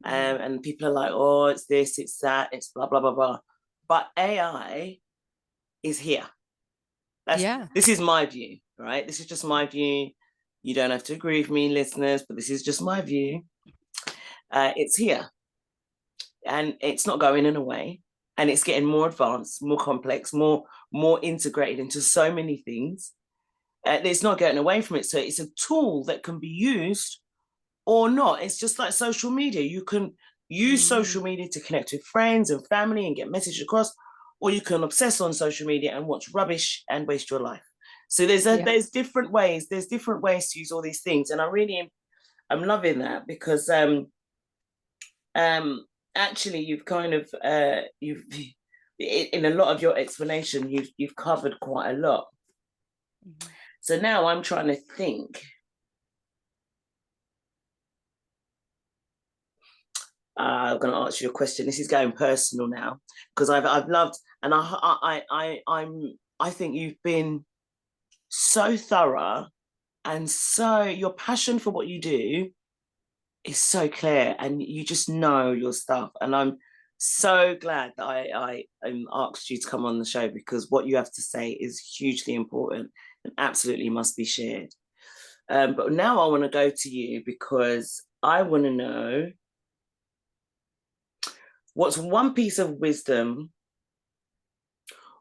and people are like, oh, it's this, it's that, it's blah, blah, blah, blah. But AI is here. This is my view, right? This is just my view. You don't have to agree with me, listeners, but this is just my view. It's here. And it's not going in a way. And it's getting more advanced, more complex, more integrated into so many things. It's not getting away from it. So it's a tool that can be used or not. It's just like social media. You can use social media to connect with friends and family and get messages across, or you can obsess on social media and watch rubbish and waste your life. So there's different ways. There's different ways to use all these things, and I'm loving that, because actually you've kind of you've in a lot of your explanation you've covered quite a lot. So now I'm trying to think. I'm going to ask you a question. This is going personal now, because I've loved, and I think you've been so thorough, and so your passion for what you do is so clear, and you just know your stuff. And I'm so glad that I asked you to come on the show, because what you have to say is hugely important and absolutely must be shared. But now I want to go to you, because I want to know, what's one piece of wisdom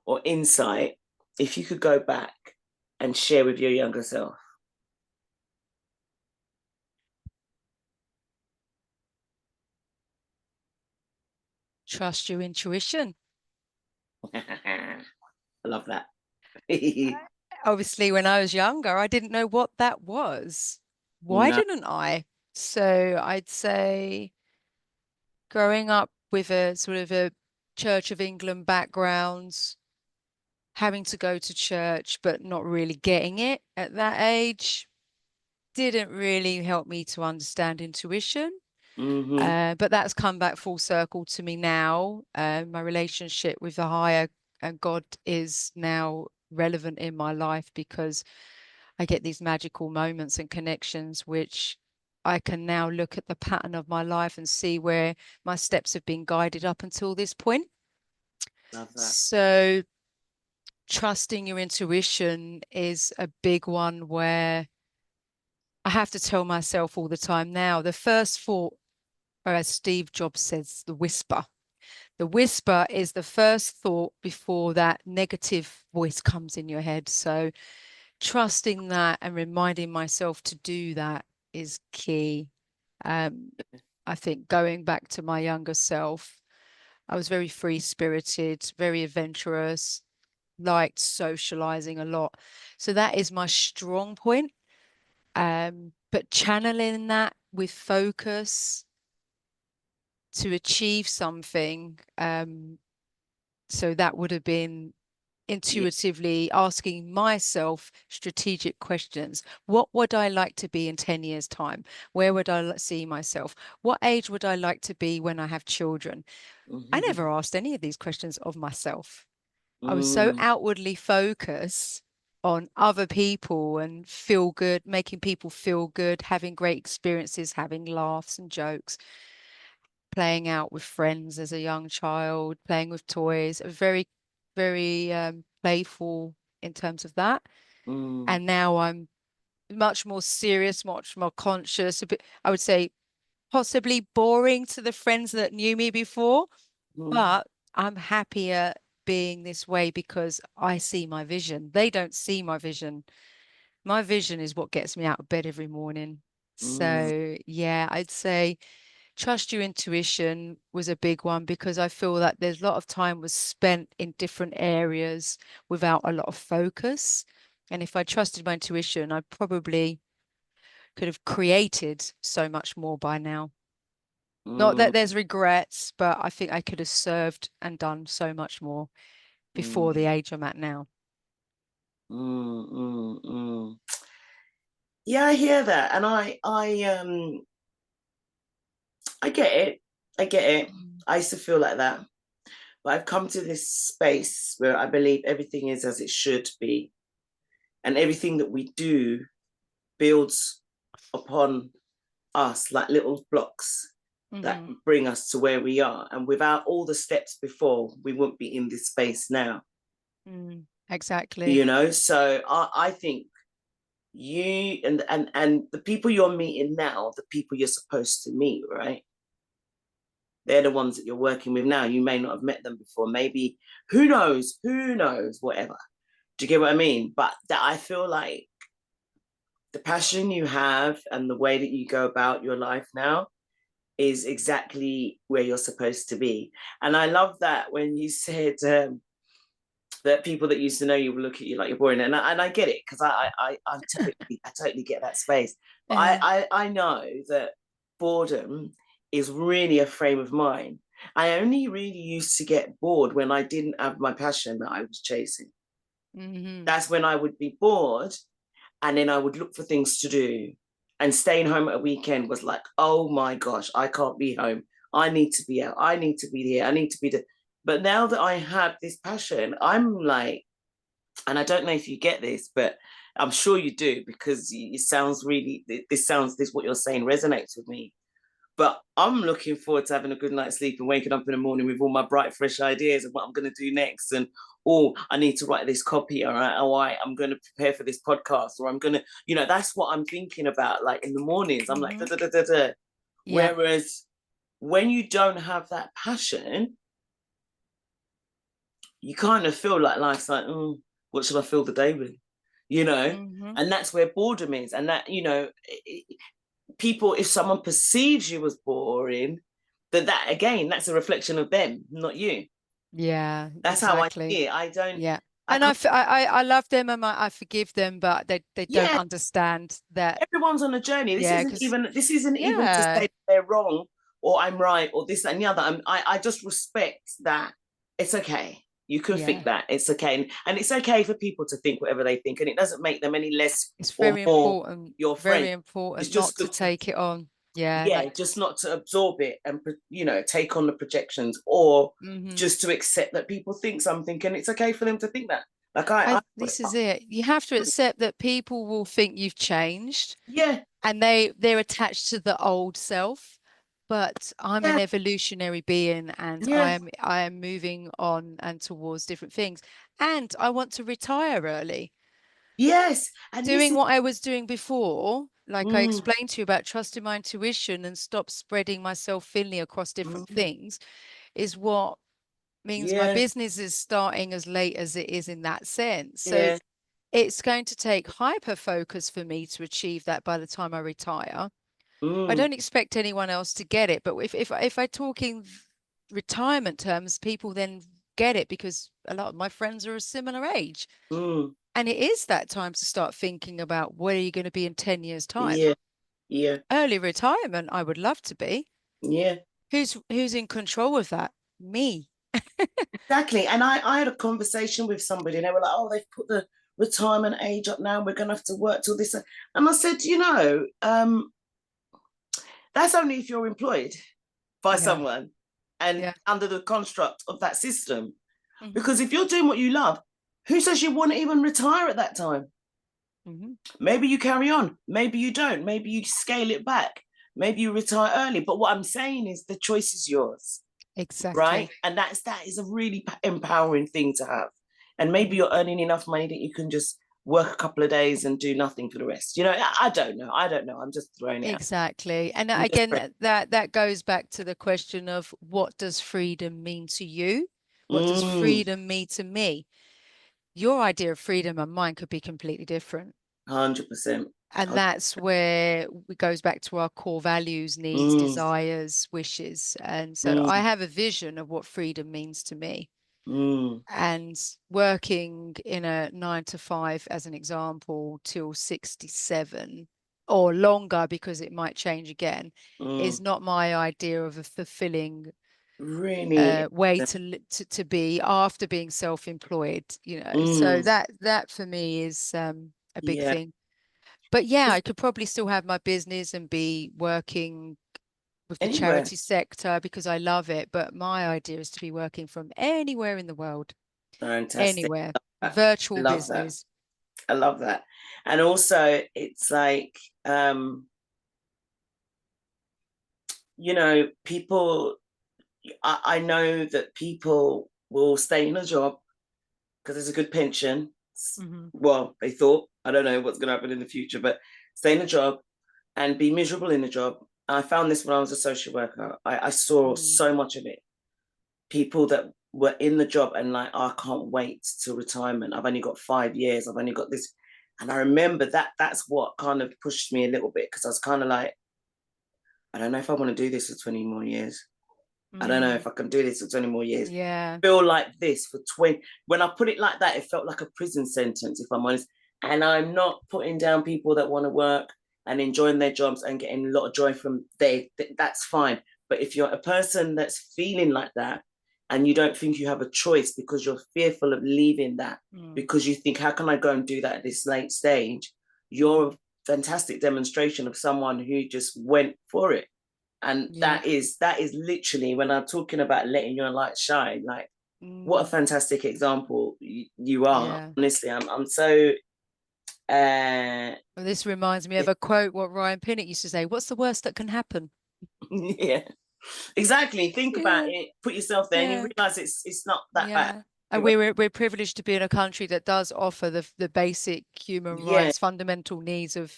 or insight, if you could go back and share with your younger self? Trust your intuition. I love that. Obviously, when I was younger, I didn't know what that was. Why didn't I? So I'd say, growing up with a sort of a Church of England background, having to go to church but not really getting it at that age, didn't really help me to understand intuition. But that's come back full circle to me now. My relationship with the higher God is now relevant in my life, because I get these magical moments and connections, which I can now look at the pattern of my life and see where my steps have been guided up until this point. Love that. So trusting your intuition is a big one, where I have to tell myself all the time now, the first thought, or as Steve Jobs says, the The whisper is the first thought before that negative voice comes in your head. So trusting that and reminding myself to do that is key. I think going back to my younger self, I was very free-spirited, very adventurous, liked socializing a lot. So that is my strong point. But channeling that with focus to achieve something. So that would have been intuitively asking myself strategic questions. What would I like to be in 10 years' time? Where would I see myself? What age would I like to be when I have children? I never asked any of these questions of myself. I was so outwardly focused on other people and feel good, making people feel good, having great experiences, having laughs and jokes, playing out with friends as a young child, playing with toys, very, very playful in terms of that. And now I'm much more serious, much more conscious, a bit, I would say possibly boring to the friends that knew me before, but I'm happier being this way because I see my vision. They don't see my vision. My vision is what gets me out of bed every morning. So yeah, I'd say trust your intuition was a big one because I feel that there's a lot of time was spent in different areas without a lot of focus. And if I trusted my intuition, I probably could have created so much more by now. Not that there's regrets, but I think I could have served and done so much more before the age I'm at now. Yeah, I hear that, and I get it. I get it. I used to feel like that, but I've come to this space where I believe everything is as it should be, and everything that we do builds upon us like little blocks that bring us to where we are. And without all the steps before, we wouldn't be in this space now. Exactly. You know, so I think you and the people you're meeting now, the people you're supposed to meet, right? They're the ones that you're working with now. You may not have met them before. Maybe, who knows, whatever. Do you get what I mean? But that I feel like the passion you have and the way that you go about your life now is exactly where you're supposed to be. And I love that when you said that people that used to know you will look at you like you're boring, and I get it because I totally get that space. But I know that boredom is really a frame of mind. I only really used to get bored when I didn't have my passion that I was chasing. That's when I would be bored, and then I would look for things to do. And staying home at a weekend was like, oh my gosh, I can't be home. I need to be out. I need to be here. I need to be there. But now that I have this passion, I'm like, and I don't know if you get this, but I'm sure you do because it sounds really, this what you're saying resonates with me. But I'm looking forward to having a good night's sleep and waking up in the morning with all my bright, fresh ideas of what I'm going to do next. And, oh, I need to write this copy. All right. Oh, I'm going to prepare for this podcast, or I'm going to, that's what I'm thinking about. Like in the mornings, I'm like, da, da, da, da, da. Yeah. Whereas when you don't have that passion, you kind of feel like life's like, what should I fill the day with? And that's where boredom is. And that, people, if someone perceives you as boring, that again, that's a reflection of them, not you. Yeah, That's exactly. how I see it. I don't. Yeah. And I love them and I forgive them, but they don't understand that. Everyone's on a journey. This Yeah, isn't even to say they're wrong or I'm right or this and the other. I just respect that it's okay. You can think that it's okay, and it's okay for people to think whatever they think, and it doesn't make them any less it's or very more important, your very friend. It's important not just to take it on. Yeah, like just not to absorb it and take on the projections, or just to accept that people think something, and it's okay for them to think that. Like this is it. You have to accept that people will think you've changed. Yeah. And they're attached to the old self. But I'm an evolutionary being and I am moving on and towards different things. And I want to retire early. Yes. And Doing what I was doing before, like I Mm, explained to you about trusting my intuition and stop spreading myself thinly across different things, is what means my Yeah. business is starting as late as it is in that sense. So Yeah. it's going to take hyper focus for me to achieve that by the time I retire. I Mm, don't expect anyone else to get it, but if I talk in retirement terms, people then get it because a lot of my friends are a similar age. mm. And it is that time to start thinking about where are you going to be in 10 years' time. Yeah. Yeah. Early retirement, I would love to be. Yeah. Who's in control of that? Me. Exactly. And I had a conversation with somebody and they were like, oh, they've put the retirement age up now. We're going to have to work till this. And I said, that's only if you're employed by Yeah. someone and Yeah. under the construct of that system. Mm-hmm. Because if you're doing what you love, who says you want to even retire at that time? Mm-hmm. Maybe you carry on. Maybe you don't. Maybe you scale it back. Maybe you retire early. But what I'm saying is the choice is yours. Right. Exactly. And that is a really empowering thing to have. And maybe you're earning enough money that you can just work a couple of days and do nothing for the rest. I don't know. I'm just throwing it out. Exactly. And again, that goes back to the question of what does freedom mean to you? What does freedom mean to me? Your idea of freedom and mine could be completely different. 100%. And that's where it goes back to our core values, needs, desires, wishes. And so I have a vision of what freedom means to me. And working in a 9 to 5, as an example, till 67 or longer, because it might change again, is not my idea of a fulfilling Really way to be after being self-employed, So that for me is a big thing. But yeah, I could probably still have my business and be working with the anywhere. charity sector because I love it. But my idea is to be working from anywhere in the world. Fantastic. Anywhere. Virtual love business. That. I love that. And also it's like, people, I know that people will stay in a job because there's a good pension. Well, they thought, I don't know what's going to happen in the future, but stay in a job and be miserable in a job. I found this when I was a social worker. I saw so much of it. People that were in the job and like, oh, I can't wait till retirement. I've only got 5 years. I've only got this. And I remember that's what kind of pushed me a little bit because I was kind of like, I don't know if I want to do this for 20 more years. I don't know if I can do this for 20 more years. Yeah. I feel like this for 20. When I put it like that, it felt like a prison sentence, if I'm honest. And I'm not putting down people that want to work and enjoying their jobs and getting a lot of joy from that's fine. But if you're a person that's feeling like that and you don't think you have a choice because you're fearful of leaving that, because you think, how can I go and do that at this late stage? You're a fantastic demonstration of someone who just went for it. And that is literally, when I'm talking about letting your light shine, like what a fantastic example you are. Yeah. Honestly, I'm so well, this reminds me of a quote what Ryan Pinnock used to say, what's the worst that can happen? Yeah, exactly. Think about it, put yourself there and you realize it's not that bad. And we're privileged to be in a country that does offer the basic human rights, fundamental needs of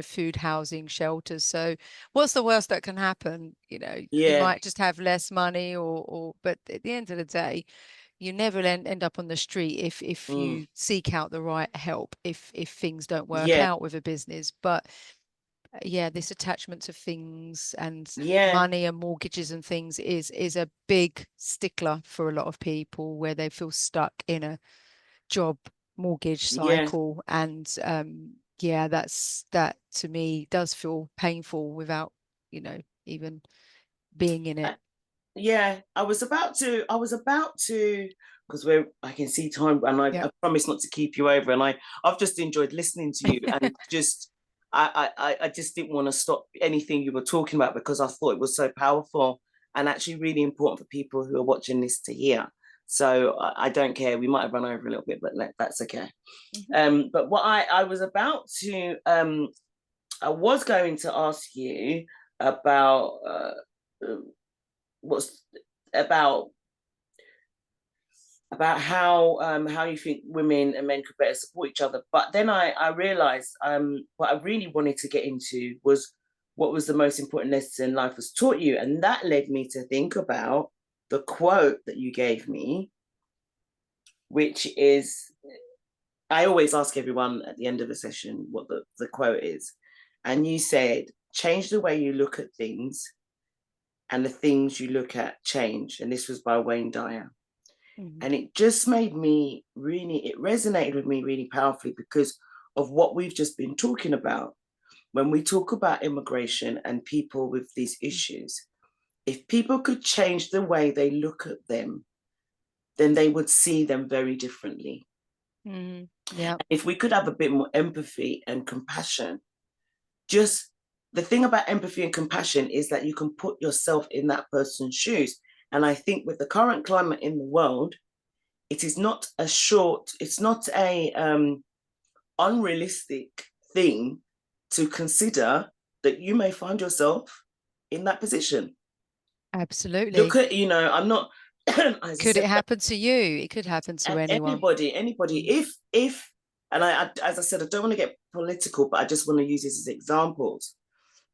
food, housing, shelters. So what's the worst that can happen? You might just have less money but at the end of the day, you never end up on the street if you seek out the right help, if things don't work out with a business. But this attachment to things and money and mortgages and things is a big stickler for a lot of people, where they feel stuck in a job mortgage cycle. And that to me does feel painful without even being in it. I was about to because I can see time, and I promise not to keep you over, and I've just enjoyed listening to you and just I just didn't want to stop anything you were talking about because I thought it was so powerful and actually really important for people who are watching this to hear. So I don't care. We might have run over a little bit, but that's okay. But what I was about to I was going to ask you about what's about how you think women and men could better support each other. But then I realized what I really wanted to get into was what was the most important lesson life has taught you. And that led me to think about the quote that you gave me, which is, I always ask everyone at the end of a session what the quote is. And you said, change the way you look at things and the things you look at change. And this was by Wayne Dyer. Mm-hmm. And it just made me really, it resonated with me really powerfully because of what we've just been talking about. When we talk about immigration and people with these issues, if people could change the way they look at them, then they would see them very differently. Mm-hmm. Yeah. If we could have a bit more empathy and compassion, just the thing about empathy and compassion is that you can put yourself in that person's shoes. And I think with the current climate in the world, it is not a unrealistic thing to consider that you may find yourself in that position. Absolutely. Look at, I'm not. Could it happen to you? It could happen to anyone. Anybody. If, and I, as I said, I don't want to get political, but I just want to use this as examples.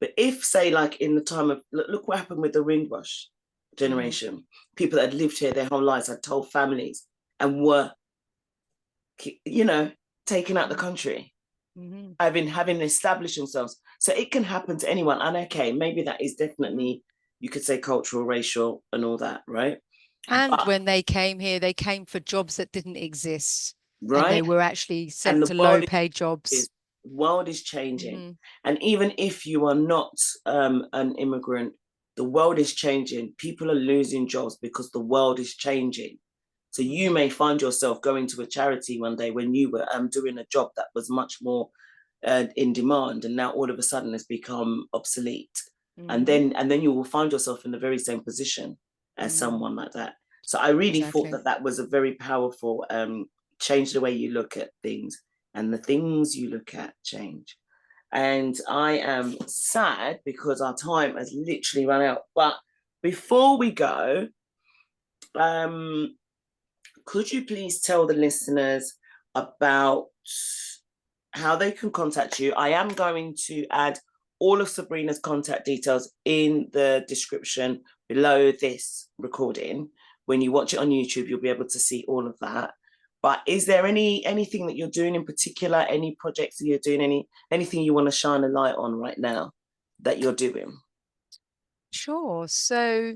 But if, say, like in the time of, look what happened with the Windrush generation, people that had lived here their whole lives, had told families and were, taken out the country, having established themselves. So it can happen to anyone. And okay, maybe that is definitely, you could say cultural, racial and all that, right? And when they came here, they came for jobs that didn't exist. Right. And they were actually sent to low-paid jobs. The world is changing. And even if you are not an immigrant, the world is changing. People are losing jobs because the world is changing. So you may find yourself going to a charity one day when you were doing a job that was much more in demand, and now all of a sudden has become obsolete. And then you will find yourself in the very same position as someone like that. So I really thought that was a very powerful change the way you look at things, and the things you look at change. And I am sad because our time has literally run out. But before we go, could you please tell the listeners about how they can contact you? I am going to add all of Sabrina's contact details in the description below this recording. When you watch it on YouTube, you'll be able to see all of that. But is there anything that you're doing in particular, any projects that you're doing, anything you want to shine a light on right now that you're doing? Sure. So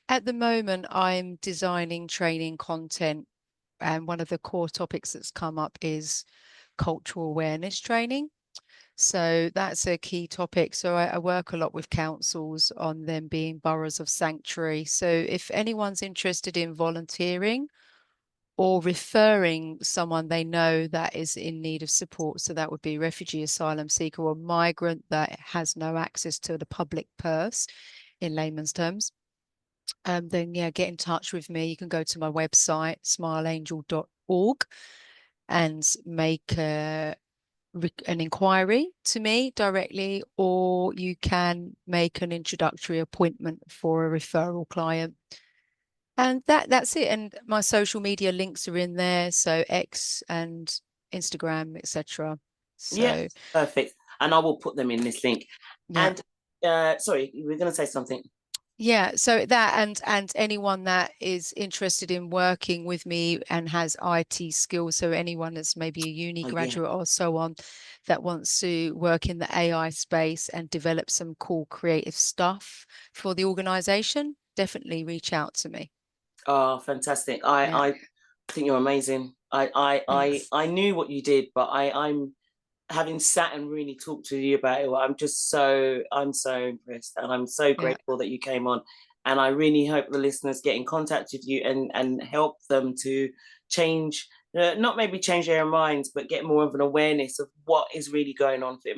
at the moment, I'm designing training content. And one of the core topics that's come up is cultural awareness training. So that's a key topic. So I work a lot with councils on them being boroughs of sanctuary. So if anyone's interested in volunteering or referring someone they know that is in need of support, so that would be refugee, asylum seeker or migrant that has no access to the public purse in layman's terms, then get in touch with me. You can go to my website, smileangel.org, and make an inquiry to me directly, or you can make an introductory appointment for a referral client. And that's it. And my social media links are in there, so X and Instagram, etc. So yeah, perfect. And I will put them in this link. Yeah. And sorry, you were going to say something. Yeah, so that and anyone that is interested in working with me and has IT skills, so anyone that's maybe a uni graduate or so on that wants to work in the AI space and develop some cool creative stuff for the organization, definitely reach out to me. Oh, fantastic. I think you're amazing. I knew what you did, but I'm having sat and really talked to you about it, I'm so impressed, and I'm so grateful that you came on. And I really hope the listeners get in contact with you and help them to change, not maybe change their minds, but get more of an awareness of what is really going on for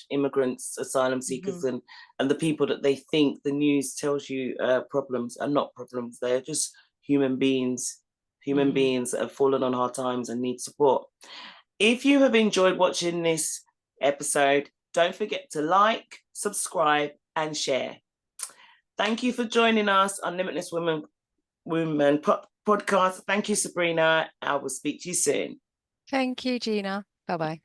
immigrants, asylum seekers, and the people that they think the news tells you problems are not problems. They're just human beings that have fallen on hard times and need support. If you have enjoyed watching this episode, don't forget to like, subscribe, and share. Thank you for joining us on Limitless Wombman podcast. Thank you, Sabrina. I will speak to you soon. Thank you, Gina. Bye-bye.